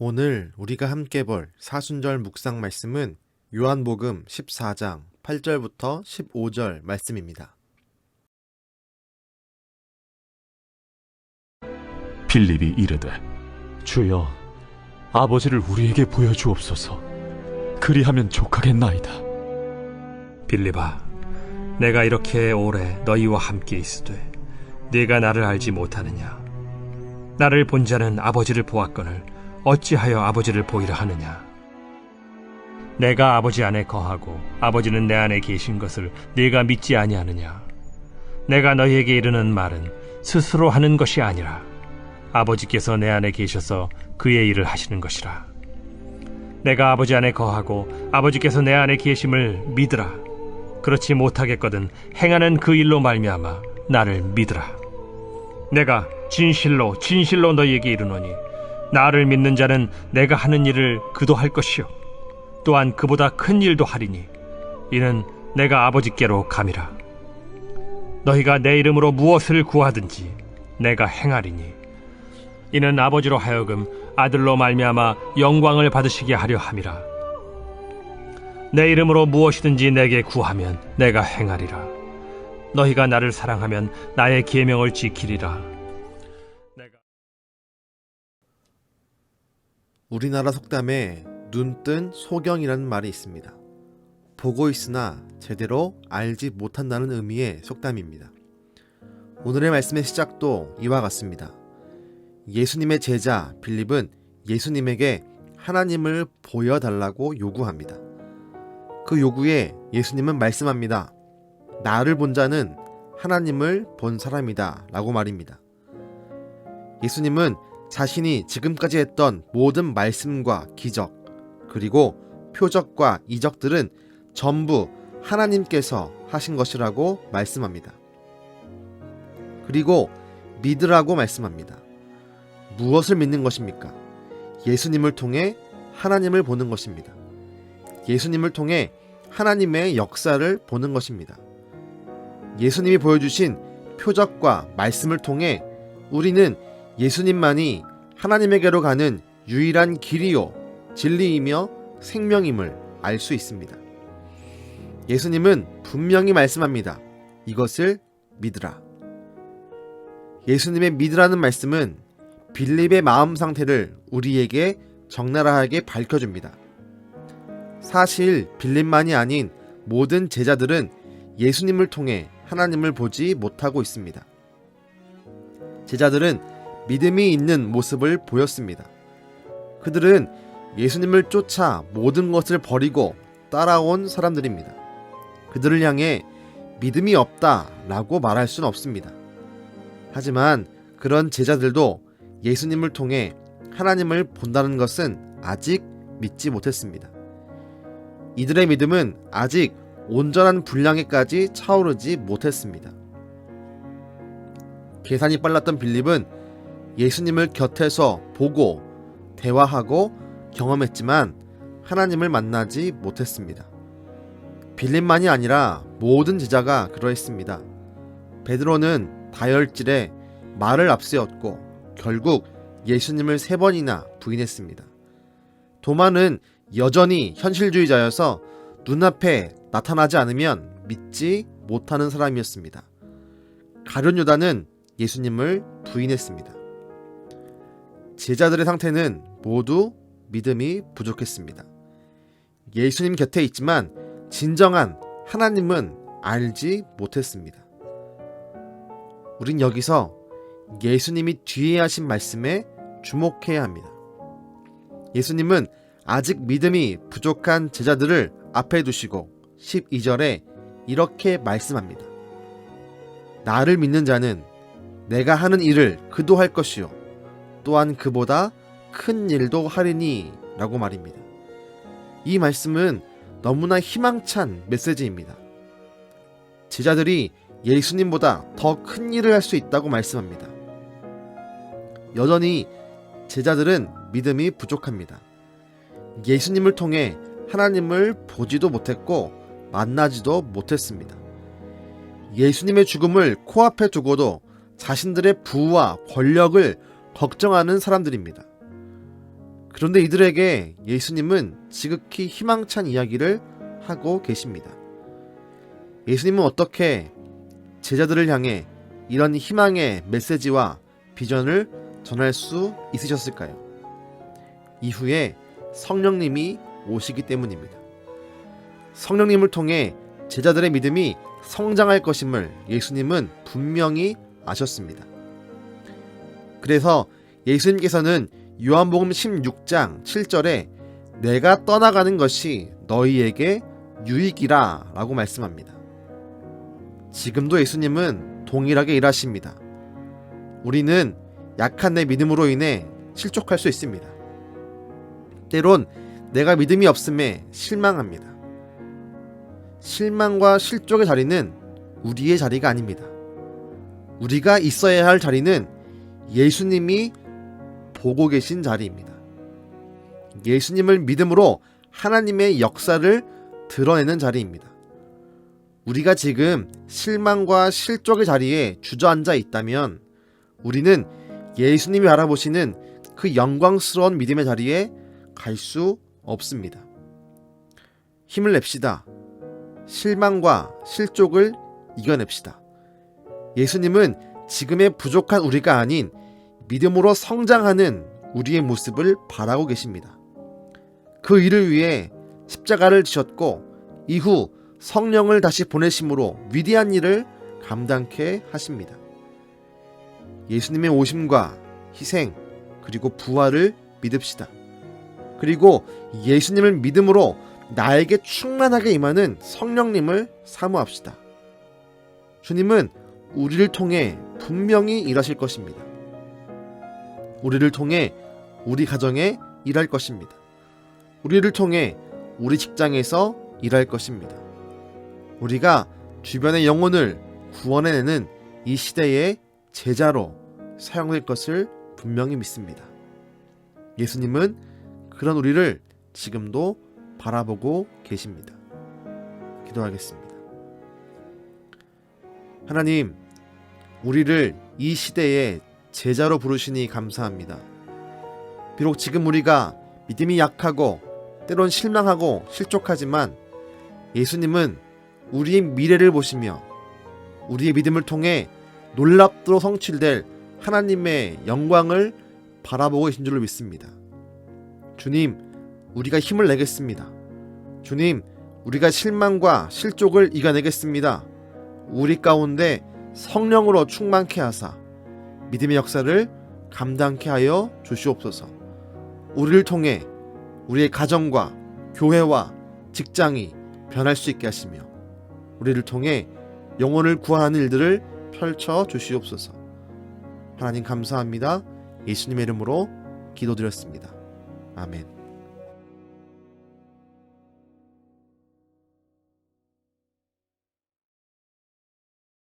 오늘 우리가 함께 볼 사순절 묵상 말씀은 요한복음 14장 8절부터 15절 말씀입니다. 빌립이 이르되 주여, 아버지를 우리에게 보여주옵소서. 그리하면 족하겠나이다. 빌립아, 내가 이렇게 오래 너희와 함께 있으되 네가 나를 알지 못하느냐? 나를 본 자는 아버지를 보았거늘 어찌하여 아버지를 보이라 하느냐? 내가 아버지 안에 거하고 아버지는 내 안에 계신 것을 네가 믿지 아니하느냐? 내가 너희에게 이르는 말은 스스로 하는 것이 아니라 아버지께서 내 안에 계셔서 그의 일을 하시는 것이라. 내가 아버지 안에 거하고 아버지께서 내 안에 계심을 믿으라. 그렇지 못하겠거든 행하는 그 일로 말미암아 나를 믿으라. 내가 진실로 진실로 너희에게 이르노니 나를 믿는 자는 내가 하는 일을 그도 할 것이요 또한 그보다 큰 일도 하리니 이는 내가 아버지께로 감이라. 너희가 내 이름으로 무엇을 구하든지 내가 행하리니 이는 아버지로 하여금 아들로 말미암아 영광을 받으시게 하려 함이라. 내 이름으로 무엇이든지 내게 구하면 내가 행하리라. 너희가 나를 사랑하면 나의 계명을 지키리라. 우리나라 속담에 눈뜬 소경이라는 말이 있습니다. 보고 있으나 제대로 알지 못한다는 의미의 속담입니다. 오늘의 말씀의 시작도 이와 같습니다. 예수님의 제자 빌립은 예수님에게 하나님을 보여달라고 요구합니다. 그 요구에 예수님은 말씀합니다. 나를 본 자는 하나님을 본 사람이다 라고 말입니다. 예수님은 자신이 지금까지 했던 모든 말씀과 기적, 그리고 표적과 이적들은 전부 하나님께서 하신 것이라고 말씀합니다. 그리고 믿으라고 말씀합니다. 무엇을 믿는 것입니까? 예수님을 통해 하나님을 보는 것입니다. 예수님을 통해 하나님의 역사를 보는 것입니다. 예수님이 보여주신 표적과 말씀을 통해 우리는 예수님만이 하나님에게로 가는 유일한 길이요 진리이며 생명임을 알 수 있습니다. 예수님은 분명히 말씀합니다. 이것을 믿으라. 예수님의 믿으라는 말씀은 빌립의 마음 상태를 우리에게 적나라하게 밝혀줍니다. 사실 빌립만이 아닌 모든 제자들은 예수님을 통해 하나님을 보지 못하고 있습니다. 제자들은 믿음이 있는 모습을 보였습니다. 그들은 예수님을 쫓아 모든 것을 버리고 따라온 사람들입니다. 그들을 향해 믿음이 없다라고 말할 수는 없습니다. 하지만 그런 제자들도 예수님을 통해 하나님을 본다는 것은 아직 믿지 못했습니다. 이들의 믿음은 아직 온전한 분량에까지 차오르지 못했습니다. 계산이 빨랐던 빌립은 예수님을 곁에서 보고 대화하고 경험했지만 하나님을 만나지 못했습니다. 빌립만이 아니라 모든 제자가 그러했습니다. 베드로는 다혈질에 말을 앞세웠고 결국 예수님을 3번이나 부인했습니다. 도마는 여전히 현실주의자여서 눈앞에 나타나지 않으면 믿지 못하는 사람이었습니다. 가룟 유다는 예수님을 부인했습니다. 제자들의 상태는 모두 믿음이 부족했습니다. 예수님 곁에 있지만 진정한 하나님은 알지 못했습니다. 우린 여기서 예수님이 뒤에 하신 말씀에 주목해야 합니다. 예수님은 아직 믿음이 부족한 제자들을 앞에 두시고 12절에 이렇게 말씀합니다. 나를 믿는 자는 내가 하는 일을 그도 할 것이요 또한 그보다 큰 일도 하리니 라고 말입니다. 이 말씀은 너무나 희망찬 메시지입니다. 제자들이 예수님보다 더 큰 일을 할 수 있다고 말씀합니다. 여전히 제자들은 믿음이 부족합니다. 예수님을 통해 하나님을 보지도 못했고 만나지도 못했습니다. 예수님의 죽음을 코앞에 두고도 자신들의 부와 권력을 걱정하는 사람들입니다. 그런데 이들에게 예수님은 지극히 희망찬 이야기를 하고 계십니다. 예수님은 어떻게 제자들을 향해 이런 희망의 메시지와 비전을 전할 수 있으셨을까요? 이후에 성령님이 오시기 때문입니다. 성령님을 통해 제자들의 믿음이 성장할 것임을 예수님은 분명히 아셨습니다. 그래서 예수님께서는 요한복음 16장 7절에 내가 떠나가는 것이 너희에게 유익이라 라고 말씀합니다. 지금도 예수님은 동일하게 일하십니다. 우리는 약한 내 믿음으로 인해 실족할 수 있습니다. 때론 내가 믿음이 없음에 실망합니다. 실망과 실족의 자리는 우리의 자리가 아닙니다. 우리가 있어야 할 자리는 예수님이 보고 계신 자리입니다. 예수님을 믿음으로 하나님의 역사를 드러내는 자리입니다. 우리가 지금 실망과 실족의 자리에 주저앉아 있다면 우리는 예수님이 바라보시는 그 영광스러운 믿음의 자리에 갈 수 없습니다. 힘을 냅시다. 실망과 실족을 이겨냅시다. 예수님은 지금의 부족한 우리가 아닌 믿음으로 성장하는 우리의 모습을 바라고 계십니다. 그 일을 위해 십자가를 지셨고 이후 성령을 다시 보내심으로 위대한 일을 감당케 하십니다. 예수님의 오심과 희생 그리고 부활을 믿읍시다. 그리고 예수님을 믿음으로 나에게 충만하게 임하는 성령님을 사모합시다. 주님은 우리를 통해 분명히 일하실 것입니다. 우리를 통해 우리 가정에 일할 것입니다. 우리를 통해 우리 직장에서 일할 것입니다. 우리가 주변의 영혼을 구원해내는 이 시대의 제자로 사용될 것을 분명히 믿습니다. 예수님은 그런 우리를 지금도 바라보고 계십니다. 기도하겠습니다. 하나님, 우리를 이 시대의 제자로 부르시니 감사합니다. 비록 지금 우리가 믿음이 약하고 때론 실망하고 실족하지만 예수님은 우리의 미래를 보시며 우리의 믿음을 통해 놀랍도록 성취될 하나님의 영광을 바라보고 계신 줄로 믿습니다. 주님, 우리가 힘을 내겠습니다. 주님, 우리가 실망과 실족을 이겨내겠습니다. 우리 가운데 성령으로 충만케 하사 믿음의 역사를 감당케 하여 주시옵소서. 우리를 통해 우리의 가정과 교회와 직장이 변할 수 있게 하시며 우리를 통해 영혼을 구하는 일들을 펼쳐 주시옵소서. 하나님 감사합니다. 예수님의 이름으로 기도드렸습니다. 아멘.